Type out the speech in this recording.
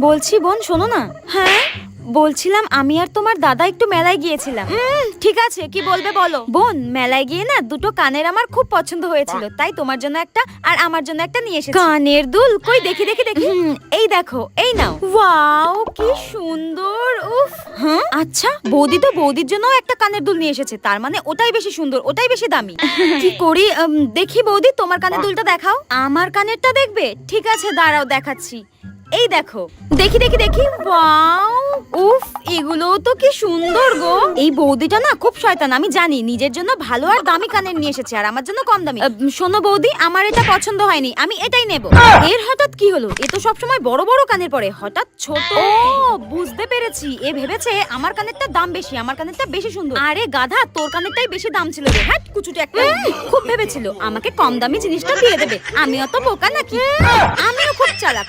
বলছি বোন, শোনো না। হ্যাঁ, বলছিলাম আমি আর তোমার দাদা একটু মেলায় গিয়েছিলাম। ঠিক আছে, কি বলবে বলো। বোন, মেলায় গিয়ে না দুটো কানের আমার খুব পছন্দ হয়েছিল, তাই তোমার জন্য একটা আর আমার জন্য একটা নিয়ে এসেছি। কানের দুল কই, দেখি দেখি দেখি। এই দেখো, এই নাও। ওয়াও, কি সুন্দর। উফ। হ্যাঁ, আচ্ছা বৌদি তো বৌদির জন্য একটা কানের দুল নিয়ে এসেছে, তার মানে ওটাই বেশি সুন্দর, ওটাই বেশি দামি। কি করি, দেখি বৌদি, তোমার কানের দুলটা দেখাও। আমার কানেরটা দেখবে? ঠিক আছে, দাঁড়াও দেখাচ্ছি। এই দেখো, দেখি দেখি দেখি। ওয়াও, উফ, এগুলো তো কি সুন্দর গো। এই বৌদিটা না খুব শয়তান, আমি জানি। নিজের জন্য ভালো আর দামি কানের নিয়ে এসেছে, আর আমার জন্য কম দামি। শোনো বৌদি, আমার এটা পছন্দ হয়নি, আমি এটাই নেব। এর হঠাৎ কি হলো? এ তো সবসময় বড় বড় কানের পরে, হঠাৎ ছোট। ও, বুঝতে পেরেছি, এ ভেবেছে আমার কানেরটা দাম বেশি, আমার কানেরটা বেশি সুন্দর। আরে গাধা, তোর কানেরটাই বেশি দাম ছিল রে। হ্যাঁ, কুচুটে একটা। খুব ভেবেছিল আমাকে কম দামি জিনিসটা দিয়ে দেবে। আমি অত বোকা নাকি? আমিও খুব চালাক।